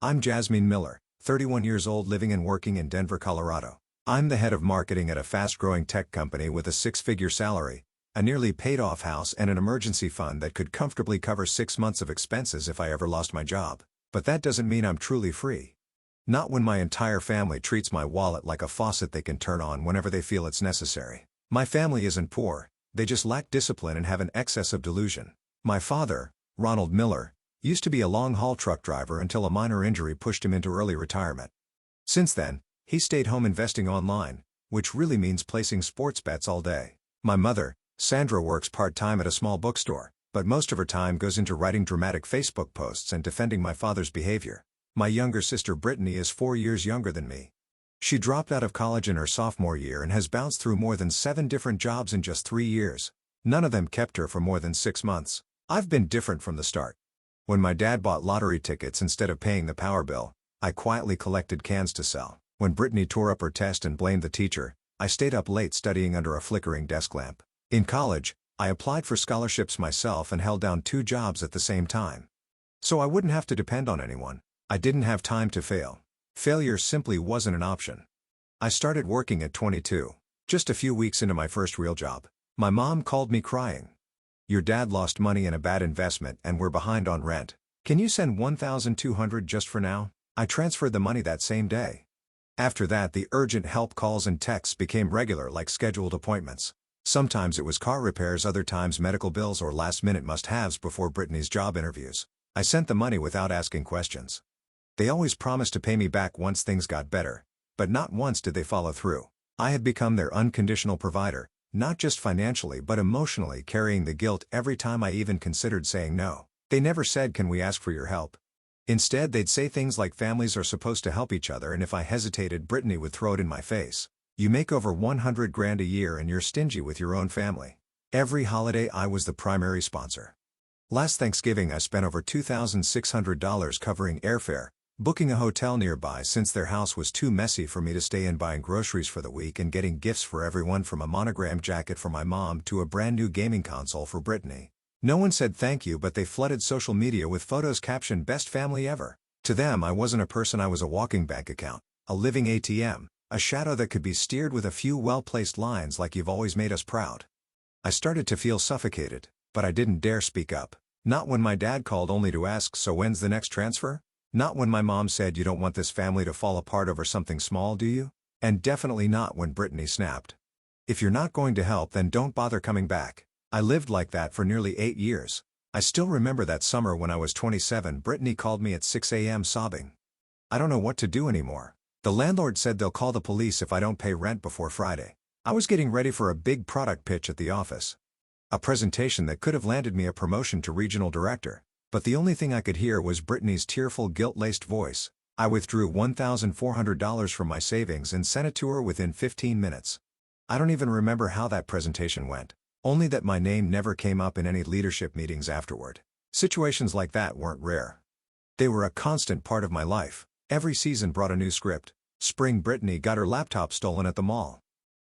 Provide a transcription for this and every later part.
I'm Jasmine Miller, 31 years old, living and working in Denver, Colorado. I'm the head of marketing at a fast-growing tech company with a six-figure salary, a nearly paid-off house, and an emergency fund that could comfortably cover 6 months of expenses if I ever lost my job. But that doesn't mean I'm truly free. Not when my entire family treats my wallet like a faucet they can turn on whenever they feel it's necessary. My family isn't poor, they just lack discipline and have an excess of delusion. My father, Ronald Miller, used to be a long-haul truck driver until a minor injury pushed him into early retirement. Since then, he stayed home investing online, which really means placing sports bets all day. My mother, Sandra, works part-time at a small bookstore, but most of her time goes into writing dramatic Facebook posts and defending my father's behavior. My younger sister Brittany is 4 years younger than me. She dropped out of college in her sophomore year and has bounced through more than 7 different jobs in just 3 years. None of them kept her for more than 6 months. I've been different from the start. When my dad bought lottery tickets instead of paying the power bill, I quietly collected cans to sell. When Brittany tore up her test and blamed the teacher, I stayed up late studying under a flickering desk lamp. In college, I applied for scholarships myself and held down 2 jobs at the same time. So I wouldn't have to depend on anyone. I didn't have time to fail. Failure simply wasn't an option. I started working at 22. Just a few weeks into my first real job, my mom called me crying. "Your dad lost money in a bad investment and we're behind on rent. Can you send $1,200 just for now?" I transferred the money that same day. After that, the urgent help calls and texts became regular, like scheduled appointments. Sometimes it was car repairs, other times medical bills or last-minute must-haves before Brittany's job interviews. I sent the money without asking questions. They always promised to pay me back once things got better, but not once did they follow through. I had become their unconditional provider, not just financially but emotionally, carrying the guilt every time I even considered saying no. They never said, "Can we ask for your help?" Instead, they'd say things like families are supposed to help each other, and if I hesitated, Brittany would throw it in my face. "You make over 100 grand a year and you're stingy with your own family." Every holiday I was the primary sponsor. Last Thanksgiving I spent over $2,600 covering airfare, booking a hotel nearby since their house was too messy for me to stay in, buying groceries for the week, and getting gifts for everyone from a monogram jacket for my mom to a brand new gaming console for Brittany. No one said thank you, but they flooded social media with photos captioned "Best Family Ever." To them, I wasn't a person, I was a walking bank account, a living ATM, a shadow that could be steered with a few well-placed lines like "You've always made us proud." I started to feel suffocated, but I didn't dare speak up. Not when my dad called only to ask, "So when's the next transfer?" Not when my mom said, "You don't want this family to fall apart over something small, do you?" And definitely not when Brittany snapped, "If you're not going to help, then don't bother coming back." I lived like that for nearly 8 years. I still remember that summer when I was 27, Brittany called me at 6 a.m. sobbing. "I don't know what to do anymore. The landlord said they'll call the police if I don't pay rent before Friday." I was getting ready for a big product pitch at the office. A presentation that could have landed me a promotion to regional director. But the only thing I could hear was Brittany's tearful, guilt-laced voice. I withdrew $1,400 from my savings and sent it to her within 15 minutes. I don't even remember how that presentation went, only that my name never came up in any leadership meetings afterward. Situations like that weren't rare. They were a constant part of my life. Every season brought a new script. Spring, Brittany got her laptop stolen at the mall.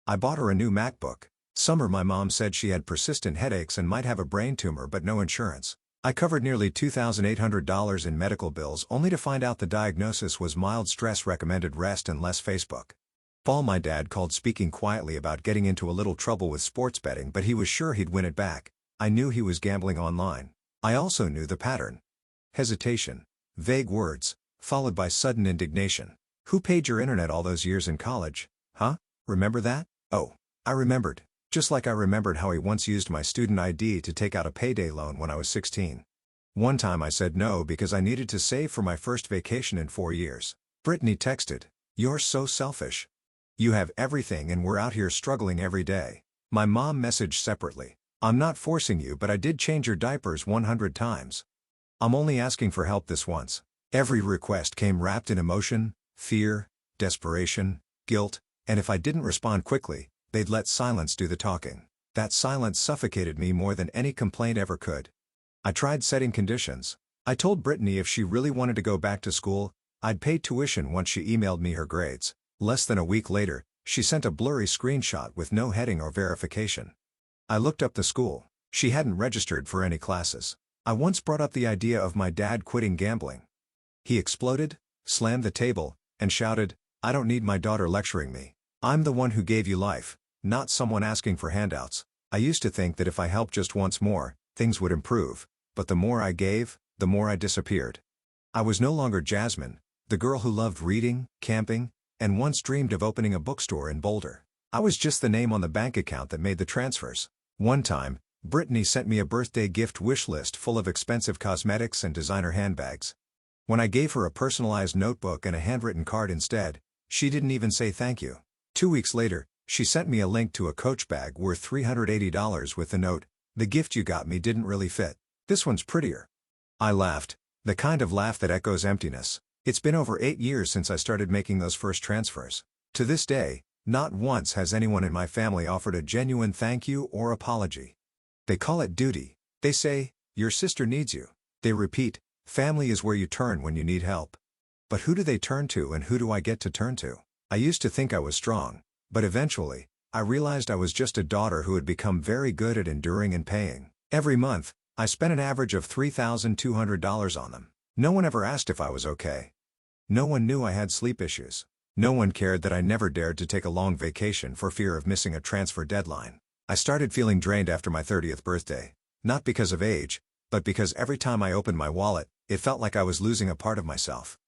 I bought her a new MacBook. Summer, my mom said she had persistent headaches and might have a brain tumor but no insurance. I covered nearly $2,800 in medical bills only to find out the diagnosis was mild stress, recommended rest and less Facebook. Fall, my dad called speaking quietly about getting into a little trouble with sports betting, but he was sure he'd win it back. I knew he was gambling online. I also knew the pattern. Hesitation, vague words, followed by sudden indignation. "Who paid your internet all those years in college? Huh? Remember that?" Oh, I remembered. Just like I remembered how he once used my student ID to take out a payday loan when I was 16. One time I said no because I needed to save for my first vacation in 4 years. Brittany texted, "You're so selfish. You have everything and we're out here struggling every day." My mom messaged separately, "I'm not forcing you, but I did change your diapers 100 times. I'm only asking for help this once." Every request came wrapped in emotion, fear, desperation, guilt, and if I didn't respond quickly, they'd let silence do the talking. That silence suffocated me more than any complaint ever could. I tried setting conditions. I told Brittany if she really wanted to go back to school, I'd pay tuition once she emailed me her grades. Less than a week later, she sent a blurry screenshot with no heading or verification. I looked up the school. She hadn't registered for any classes. I once brought up the idea of my dad quitting gambling. He exploded, slammed the table, and shouted, "I don't need my daughter lecturing me. I'm the one who gave you life, not someone asking for handouts." I used to think that if I helped just once more, things would improve, but the more I gave, the more I disappeared. I was no longer Jasmine, the girl who loved reading, camping, and once dreamed of opening a bookstore in Boulder. I was just the name on the bank account that made the transfers. One time, Brittany sent me a birthday gift wish list full of expensive cosmetics and designer handbags. When I gave her a personalized notebook and a handwritten card instead, she didn't even say thank you. 2 weeks later, she sent me a link to a Coach bag worth $380 with the note, "The gift you got me didn't really fit. This one's prettier." I laughed, the kind of laugh that echoes emptiness. It's been over 8 years since I started making those first transfers. To this day, not once has anyone in my family offered a genuine thank you or apology. They call it duty. They say, "Your sister needs you." They repeat, "Family is where you turn when you need help." But who do they turn to, and who do I get to turn to? I used to think I was strong, but eventually, I realized I was just a daughter who had become very good at enduring and paying. Every month, I spent an average of $3,200 on them. No one ever asked if I was okay. No one knew I had sleep issues. No one cared that I never dared to take a long vacation for fear of missing a transfer deadline. I started feeling drained after my 30th birthday, not because of age, but because every time I opened my wallet, it felt like I was losing a part of myself.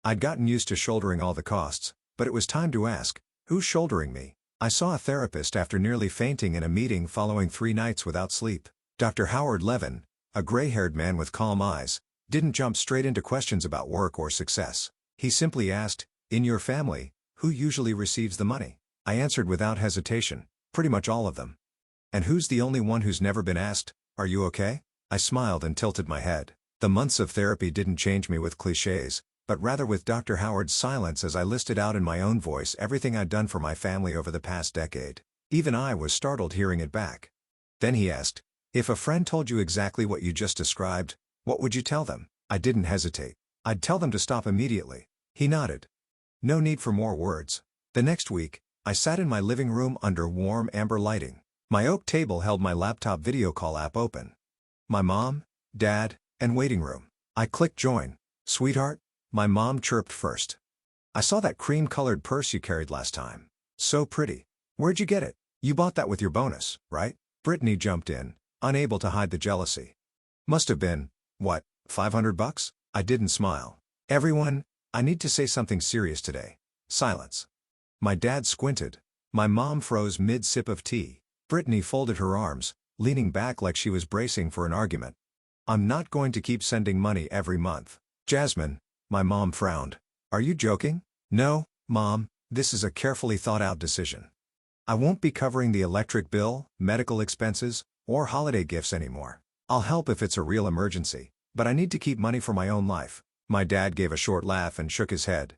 I'd gotten used to shouldering all the costs, but it was time to ask, who's shouldering me? I saw a therapist after nearly fainting in a meeting following 3 nights without sleep. Dr. Howard Levin, a gray-haired man with calm eyes, didn't jump straight into questions about work or success. He simply asked, "In your family, who usually receives the money?" I answered without hesitation, "Pretty much all of them." "And who's the only one who's never been asked, 'Are you okay?'" I smiled and tilted my head. The months of therapy didn't change me with cliches, but rather with Dr. Howard's silence as I listed out in my own voice everything I'd done for my family over the past decade. Even I was startled hearing it back. Then he asked, "If a friend told you exactly what you just described, what would you tell them?" I didn't hesitate. "I'd tell them to stop immediately." He nodded. No need for more words. The next week, I sat in my living room under warm amber lighting. My oak table held my laptop video call app open. My mom, dad, and waiting room. I clicked join. "Sweetheart," my mom chirped first. "I saw that cream-colored purse you carried last time. So pretty. Where'd you get it? You bought that with your bonus, right?" Brittany jumped in, unable to hide the jealousy. "Must have been, what, $500? I didn't smile. "Everyone, I need to say something serious today." Silence. My dad squinted. My mom froze mid-sip of tea. Brittany folded her arms, leaning back like she was bracing for an argument. "I'm not going to keep sending money every month." "Jasmine," my mom frowned. "Are you joking?" "No, Mom, this is a carefully thought-out decision. I won't be covering the electric bill, medical expenses, or holiday gifts anymore. I'll help if it's a real emergency, but I need to keep money for my own life." My dad gave a short laugh and shook his head.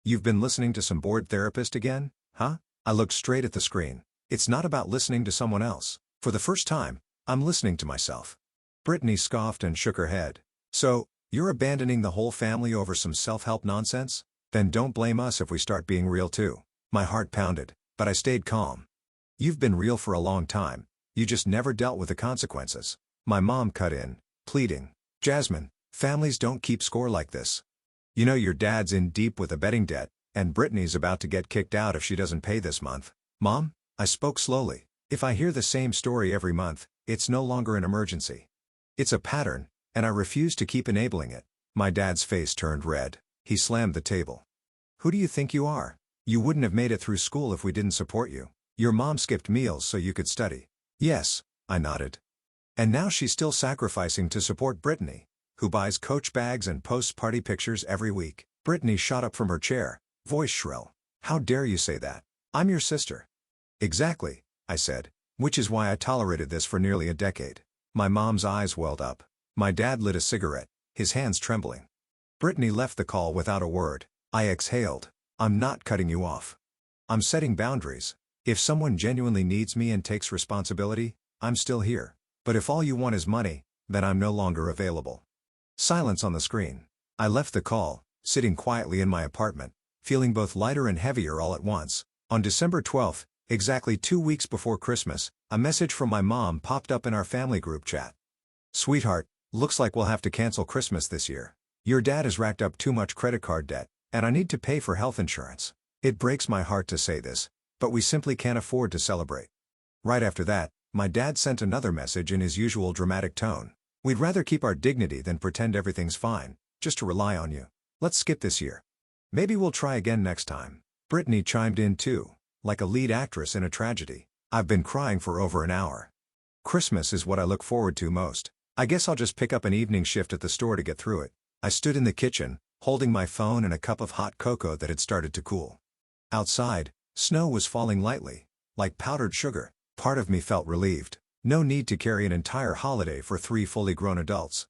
"You've been listening to some bored therapist again, huh?" I looked straight at the screen. "It's not about listening to someone else. For the first time, I'm listening to myself." Brittany scoffed and shook her head. "So, you're abandoning the whole family over some self-help nonsense? Then don't blame us if we start being real too." My heart pounded, but I stayed calm. "You've been real for a long time, you just never dealt with the consequences." My mom cut in, pleading, "Jasmine, families don't keep score like this. You know your dad's in deep with a betting debt, and Brittany's about to get kicked out if she doesn't pay this month." "Mom," I spoke slowly, "if I hear the same story every month, it's no longer an emergency. It's a pattern, and I refuse to keep enabling it." My dad's face turned red. He slammed the table. "Who do you think you are? You wouldn't have made it through school if we didn't support you. Your mom skipped meals so you could study." "Yes," I nodded. "And now she's still sacrificing to support Brittany, who buys Coach bags and posts party pictures every week." Brittany shot up from her chair, voice shrill. "How dare you say that? I'm your sister." "Exactly," I said, "which is why I tolerated this for nearly a decade." My mom's eyes welled up. My dad lit a cigarette, his hands trembling. Brittany left the call without a word. I exhaled. "I'm not cutting you off. I'm setting boundaries. If someone genuinely needs me and takes responsibility, I'm still here. But if all you want is money, then I'm no longer available." Silence on the screen. I left the call, sitting quietly in my apartment, feeling both lighter and heavier all at once. On December 12th, exactly 2 weeks before Christmas, a message from my mom popped up in our family group chat. "Sweetheart, looks like we'll have to cancel Christmas this year. Your dad has racked up too much credit card debt, and I need to pay for health insurance. It breaks my heart to say this, but we simply can't afford to celebrate. Right after that, my dad sent another message in his usual dramatic tone. We'd rather keep our dignity than pretend everything's fine, just to rely on you. Let's skip this year. Maybe we'll try again next time. Brittany chimed in too, like a lead actress in a tragedy. I've been crying for over an hour. Christmas is what I look forward to most. I guess I'll just pick up an evening shift at the store to get through it. I stood in the kitchen, holding my phone and a cup of hot cocoa that had started to cool. Outside, snow was falling lightly, like powdered sugar. Part of me felt relieved. No need to carry an entire holiday for 3 fully grown adults.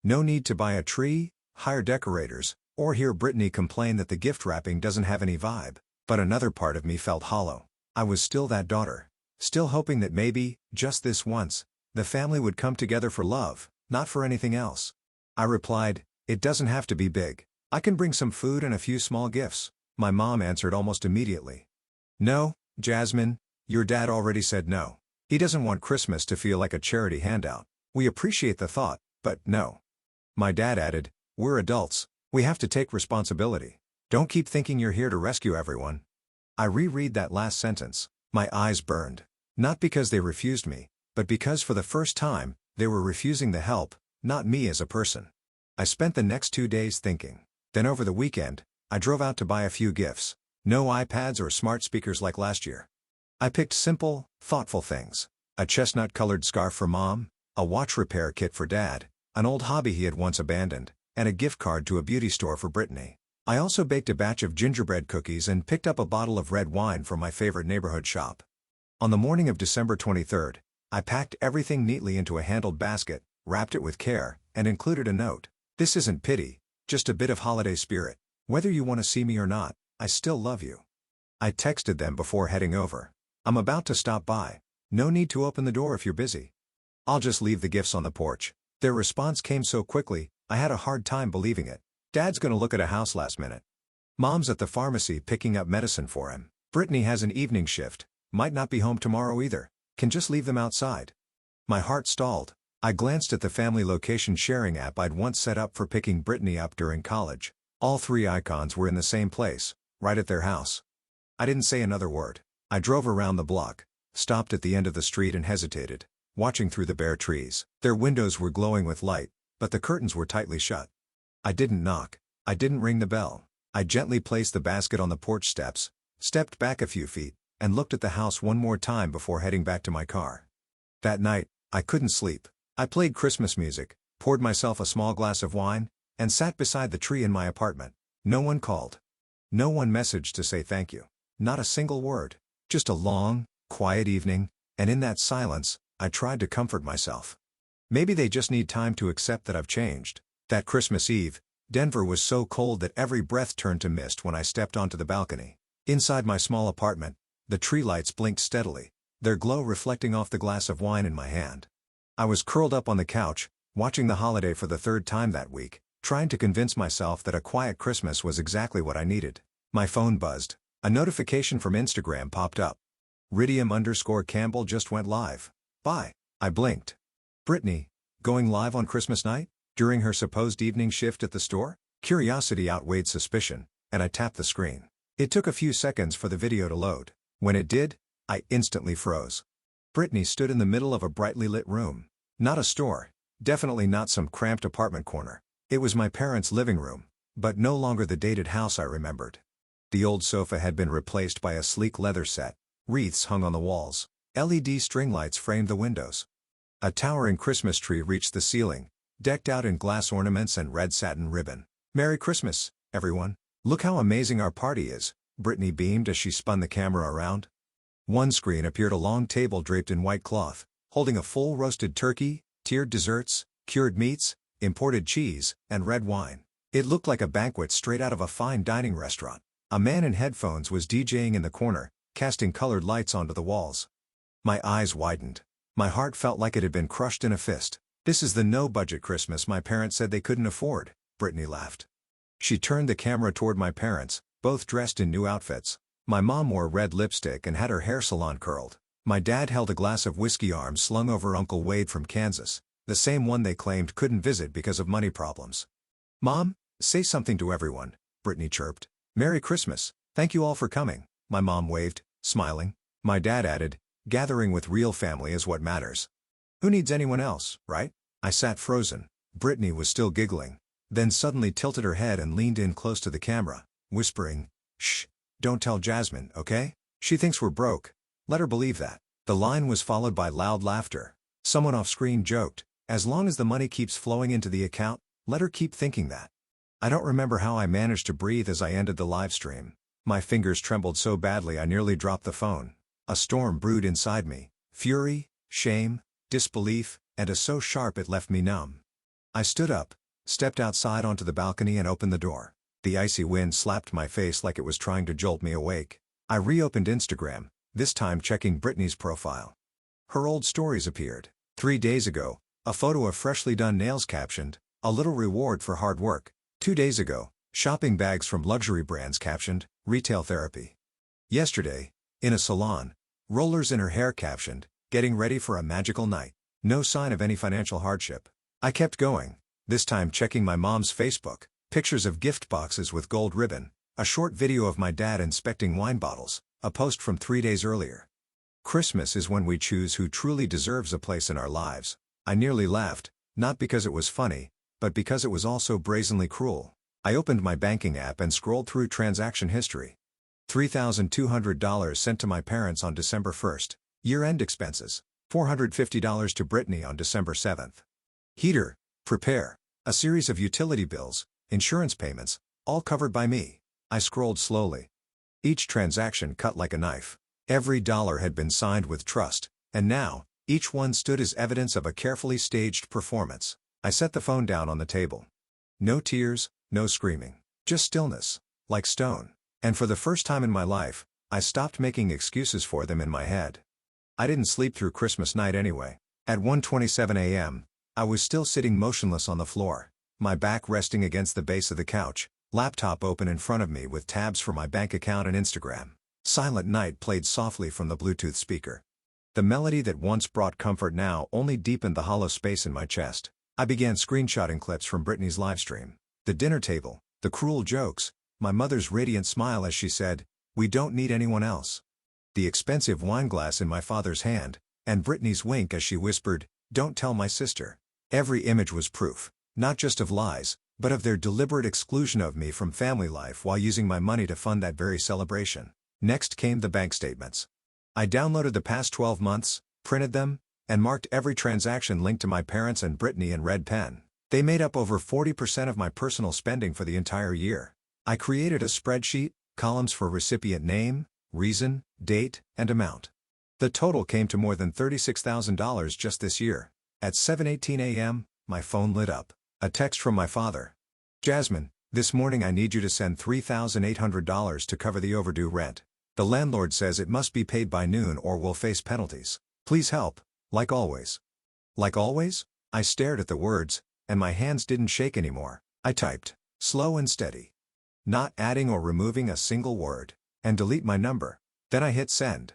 No need to buy a tree, hire decorators, or hear Brittany complain that the gift wrapping doesn't have any vibe. But another part of me felt hollow. I was still that daughter. Still hoping that maybe, just this once, the family would come together for love, not for anything else. I replied, "It doesn't have to be big. I can bring some food and a few small gifts." My mom answered almost immediately. "No, Jasmine, your dad already said no. He doesn't want Christmas to feel like a charity handout. We appreciate the thought, but no." My dad added, "We're adults. We have to take responsibility. Don't keep thinking you're here to rescue everyone." I reread that last sentence. My eyes burned. Not because they refused me, but because for the first time, they were refusing the help, not me as a person. I spent the next 2 days thinking. Then over the weekend, I drove out to buy a few gifts. No iPads or smart speakers like last year. I picked simple, thoughtful things. A chestnut-colored scarf for Mom, a watch repair kit for Dad, an old hobby he had once abandoned, and a gift card to a beauty store for Brittany. I also baked a batch of gingerbread cookies and picked up a bottle of red wine from my favorite neighborhood shop. On the morning of December 23rd, I packed everything neatly into a handled basket, wrapped it with care, and included a note. "This isn't pity, just a bit of holiday spirit. Whether you want to see me or not, I still love you." I texted them before heading over. "I'm about to stop by. No need to open the door if you're busy. I'll just leave the gifts on the porch." Their response came so quickly, I had a hard time believing it. "Dad's gonna look at a house last minute. Mom's at the pharmacy picking up medicine for him. Brittany has an evening shift, might not be home tomorrow either. Can just leave them outside." My heart stalled. I glanced at the family location sharing app I'd once set up for picking Brittany up during college. All 3 icons were in the same place, right at their house. I didn't say another word. I drove around the block, stopped at the end of the street and hesitated, watching through the bare trees. Their windows were glowing with light, but the curtains were tightly shut. I didn't knock. I didn't ring the bell. I gently placed the basket on the porch steps, stepped back a few feet, and looked at the house one more time before heading back to my car. That night, I couldn't sleep. I played Christmas music, poured myself a small glass of wine, and sat beside the tree in my apartment. No one called. No one messaged to say thank you. Not a single word. Just a long, quiet evening, and in that silence, I tried to comfort myself. Maybe they just need time to accept that I've changed. That Christmas Eve, Denver was so cold that every breath turned to mist when I stepped onto the balcony. Inside my small apartment, the tree lights blinked steadily, their glow reflecting off the glass of wine in my hand. I was curled up on the couch, watching the holiday for the 3rd time that week, trying to convince myself that a quiet Christmas was exactly what I needed. My phone buzzed. A notification from Instagram popped up. Ridium_Campbell just went live. Bye. I blinked. Brittany, going live on Christmas night? During her supposed evening shift at the store? Curiosity outweighed suspicion, and I tapped the screen. It took a few seconds for the video to load. When it did, I instantly froze. Brittany stood in the middle of a brightly lit room. Not a store. Definitely not some cramped apartment corner. It was my parents' living room, but no longer the dated house I remembered. The old sofa had been replaced by a sleek leather set. Wreaths hung on the walls. LED string lights framed the windows. A towering Christmas tree reached the ceiling, decked out in glass ornaments and red satin ribbon. "Merry Christmas, everyone. Look how amazing our party is," Brittany beamed as she spun the camera around. One screen appeared a long table draped in white cloth, holding a full roasted turkey, tiered desserts, cured meats, imported cheese, and red wine. It looked like a banquet straight out of a fine dining restaurant. A man in headphones was DJing in the corner, casting colored lights onto the walls. My eyes widened. My heart felt like it had been crushed in a fist. "This is the no-budget Christmas my parents said they couldn't afford," Brittany laughed. She turned the camera toward my parents, both dressed in new outfits. My mom wore red lipstick and had her hair salon curled. My dad held a glass of whiskey arm slung over Uncle Wade from Kansas, the same one they claimed couldn't visit because of money problems. "Mom, say something to everyone. Brittany chirped. Merry Christmas, thank you all for coming, my mom waved, smiling. My dad added, gathering with real family is what matters. Who needs anyone else, right? I sat frozen. Brittany was still giggling, then suddenly tilted her head and leaned in close to the camera, whispering, "Shh, don't tell Jasmine, okay? She thinks we're broke. Let her believe that." The line was followed by loud laughter. Someone off-screen joked, "As long as the money keeps flowing into the account, let her keep thinking that." I don't remember how I managed to breathe as I ended the live stream. My fingers trembled so badly I nearly dropped the phone. A storm brewed inside me, fury, shame, disbelief, and so sharp it left me numb. I stood up, stepped outside onto the balcony and opened the door. The icy wind slapped my face like it was trying to jolt me awake. I reopened Instagram, this time checking Brittany's profile. Her old stories appeared. 3 days ago, a photo of freshly done nails captioned, "A little reward for hard work." 2 days ago, shopping bags from luxury brands captioned, "Retail therapy." Yesterday, in a salon, rollers in her hair captioned, "Getting ready for a magical night." No sign of any financial hardship. I kept going, this time checking my mom's Facebook, pictures of gift boxes with gold ribbon, a short video of my dad inspecting wine bottles, a post from 3 days earlier. Christmas is when we choose who truly deserves a place in our lives. I nearly laughed, not because it was funny, but because it was also brazenly cruel. I opened my banking app and scrolled through transaction history. $3,200 sent to my parents on December 1st. Year-end expenses. $450 to Brittany on December 7th. Heater, prepare. A series of utility bills, insurance payments, all covered by me. I scrolled slowly. Each transaction cut like a knife. Every dollar had been signed with trust, and now, each one stood as evidence of a carefully staged performance. I set the phone down on the table. No tears, no screaming. Just stillness, like stone. And for the first time in my life, I stopped making excuses for them in my head. I didn't sleep through Christmas night anyway. At 1:27 a.m., I was still sitting motionless on the floor, my back resting against the base of the couch, laptop open in front of me with tabs for my bank account and Instagram. Silent Night played softly from the Bluetooth speaker. The melody that once brought comfort now only deepened the hollow space in my chest. I began screenshotting clips from Brittany's livestream. The dinner table, the cruel jokes, my mother's radiant smile as she said, "We don't need anyone else." The expensive wine glass in my father's hand, and Brittany's wink as she whispered, "Don't tell my sister." Every image was proof, not just of lies, but of their deliberate exclusion of me from family life while using my money to fund that very celebration. Next came the bank statements. I downloaded the past 12 months, printed them, and marked every transaction linked to my parents and Brittany in red pen. They made up over 40% of my personal spending for the entire year. I created a spreadsheet, columns for recipient name, reason, date, and amount. The total came to more than $36,000 just this year. At 7:18 a.m., my phone lit up. A text from my father. "Jasmine, this morning I need you to send $3,800 to cover the overdue rent. The landlord says it must be paid by noon or we'll face penalties. Please help, like always." Like always? I stared at the words, and my hands didn't shake anymore. I typed, slow and steady, not adding or removing a single word, and delete my number. Then I hit send.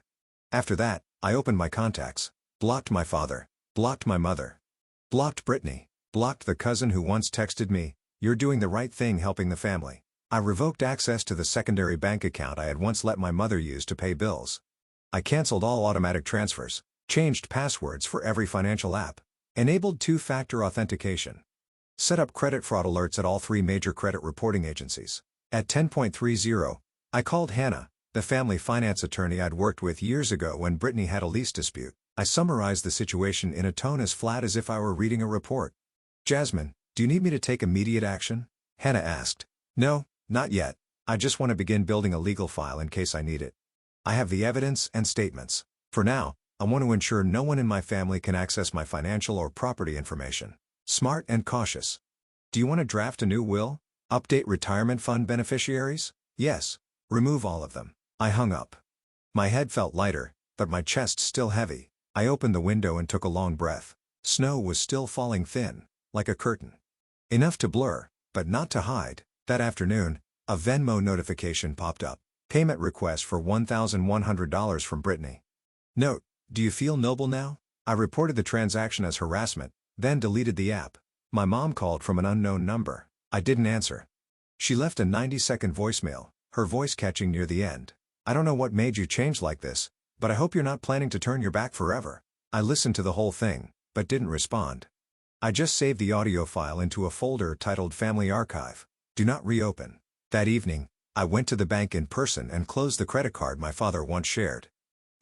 After that, I opened my contacts, blocked my father, blocked my mother, blocked Brittany, blocked the cousin who once texted me, "You're doing the right thing helping the family." I revoked access to the secondary bank account I had once let my mother use to pay bills. I canceled all automatic transfers, changed passwords for every financial app, enabled two-factor authentication, set up credit fraud alerts at all 3 major credit reporting agencies. At 10:30, I called Hannah, the family finance attorney I'd worked with years ago when Brittany had a lease dispute. I summarized the situation in a tone as flat as if I were reading a report. "Jasmine, do you need me to take immediate action?" Hannah asked. "No, not yet. I just want to begin building a legal file in case I need it. I have the evidence and statements. For now, I want to ensure no one in my family can access my financial or property information." Smart and cautious. "Do you want to draft a new will? Update retirement fund beneficiaries?" "Yes. Remove all of them." I hung up. My head felt lighter, but my chest still heavy. I opened the window and took a long breath. Snow was still falling thin, like a curtain. Enough to blur, but not to hide. That afternoon, a Venmo notification popped up. Payment request for $1,100 from Brittany. Note, do you feel noble now? I reported the transaction as harassment, then deleted the app. My mom called from an unknown number. I didn't answer. She left a 90-second voicemail, her voice catching near the end. "I don't know what made you change like this, but I hope you're not planning to turn your back forever." I listened to the whole thing, but didn't respond. I just saved the audio file into a folder titled Family Archive. Do not reopen. That evening, I went to the bank in person and closed the credit card my father once shared.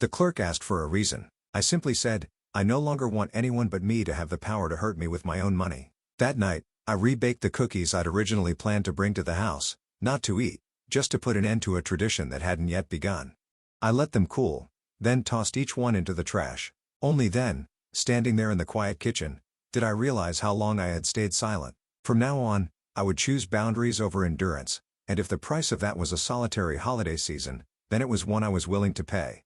The clerk asked for a reason. I simply said, "I no longer want anyone but me to have the power to hurt me with my own money." That night, I rebaked the cookies I'd originally planned to bring to the house, not to eat, just to put an end to a tradition that hadn't yet begun. I let them cool, then tossed each one into the trash. Only then, standing there in the quiet kitchen, did I realize how long I had stayed silent. From now on, I would choose boundaries over endurance, and if the price of that was a solitary holiday season, then it was one I was willing to pay.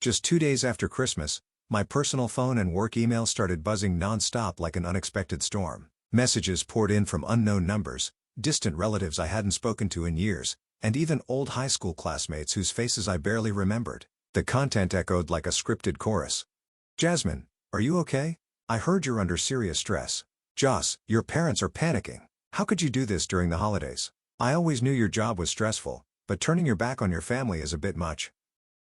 Just 2 days after Christmas, my personal phone and work email started buzzing non-stop like an unexpected storm. Messages poured in from unknown numbers, distant relatives I hadn't spoken to in years, and even old high school classmates whose faces I barely remembered. The content echoed like a scripted chorus. "Jasmine, are you okay? I heard you're under serious stress. Joss, your parents are panicking. How could you do this during the holidays? I always knew your job was stressful, but turning your back on your family is a bit much."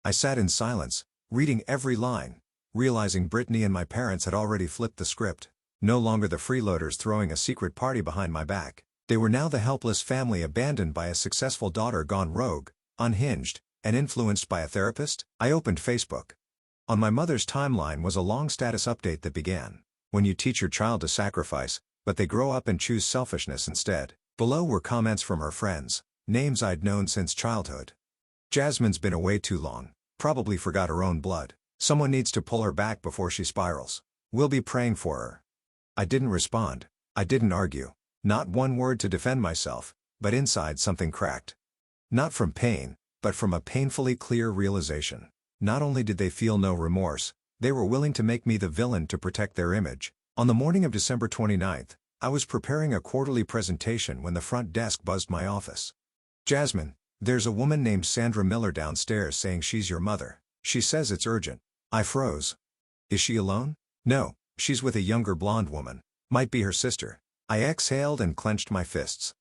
I sat in silence, reading every line, realizing Brittany and my parents had already flipped the script. No longer the freeloaders throwing a secret party behind my back. They were now the helpless family abandoned by a successful daughter gone rogue, unhinged, and influenced by a therapist. I opened Facebook. On my mother's timeline was a long status update that began, "When you teach your child to sacrifice, but they grow up and choose selfishness instead." Below were comments from her friends, names I'd known since childhood. "Jasmine's been away too long, probably forgot her own blood. Someone needs to pull her back before she spirals. We'll be praying for her." I didn't respond. I didn't argue. Not one word to defend myself, but inside something cracked. Not from pain, but from a painfully clear realization. Not only did they feel no remorse, they were willing to make me the villain to protect their image. On the morning of December 29th, I was preparing a quarterly presentation when the front desk buzzed my office. "Jasmine, there's a woman named Sandra Miller downstairs saying she's your mother. She says it's urgent." I froze. "Is she alone?" "No, she's with a younger blonde woman. Might be her sister." I exhaled and clenched my fists.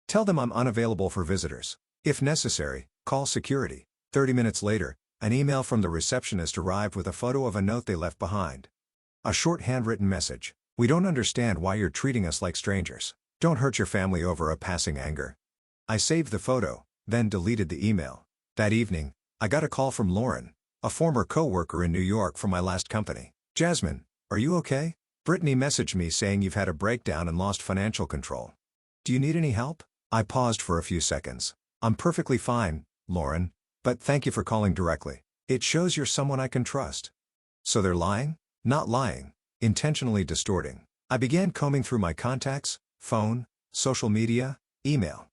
"Tell them I'm unavailable for visitors. If necessary, call security." 30 minutes later, an email from the receptionist arrived with a photo of a note they left behind. A short handwritten message. "We don't understand why you're treating us like strangers. Don't hurt your family over a passing anger." I saved the photo, then deleted the email. That evening, I got a call from Lauren, a former co-worker in New York from my last company. "Jasmine, are you okay? Brittany messaged me saying you've had a breakdown and lost financial control. Do you need any help?" I paused for a few seconds. "I'm perfectly fine, Lauren, but thank you for calling directly. It shows you're someone I can trust." So they're lying? Not lying. Intentionally distorting. I began combing through my contacts, phone, social media, email.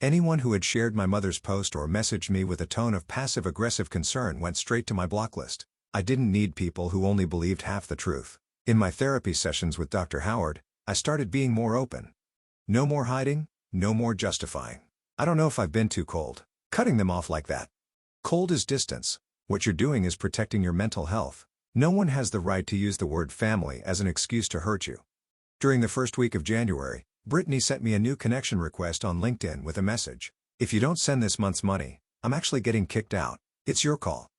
Anyone who had shared my mother's post or messaged me with a tone of passive-aggressive concern went straight to my block list. I didn't need people who only believed half the truth. In my therapy sessions with Dr. Howard, I started being more open. No more hiding, no more justifying. "I don't know if I've been too cold. Cutting them off like that. Cold is distance. What you're doing is protecting your mental health. No one has the right to use the word family as an excuse to hurt you." During the first week of January, Brittany sent me a new connection request on LinkedIn with a message. "If you don't send this month's money, I'm actually getting kicked out. It's your call."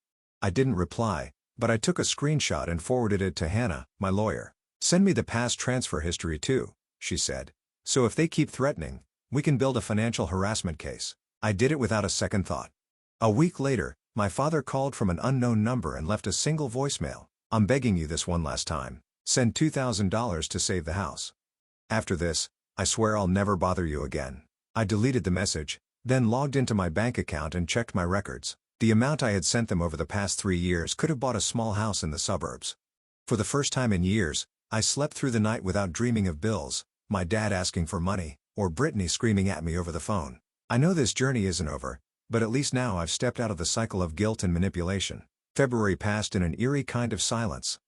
I didn't reply, but I took a screenshot and forwarded it to Hannah, my lawyer. "Send me the past transfer history too," she said. "So if they keep threatening, we can build a financial harassment case." I did it without a second thought. A week later, my father called from an unknown number and left a single voicemail. "I'm begging you this one last time. Send $2,000 to save the house. After this, I swear I'll never bother you again." I deleted the message, then logged into my bank account and checked my records. The amount I had sent them over the past 3 years could have bought a small house in the suburbs. For the first time in years, I slept through the night without dreaming of bills, my dad asking for money, or Brittany screaming at me over the phone. I know this journey isn't over, but at least now I've stepped out of the cycle of guilt and manipulation. February passed in an eerie kind of silence.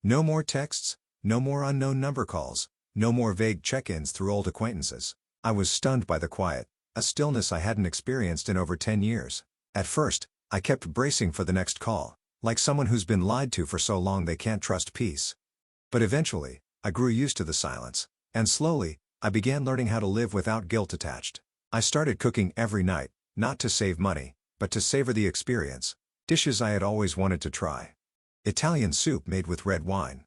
No more texts, no more unknown number calls, no more vague check-ins through old acquaintances. I was stunned by the quiet, a stillness I hadn't experienced in over 10 years. At first, I kept bracing for the next call, like someone who's been lied to for so long they can't trust peace. But eventually, I grew used to the silence, and slowly, I began learning how to live without guilt attached. I started cooking every night, not to save money, but to savor the experience. Dishes I had always wanted to try. Italian soup made with red wine.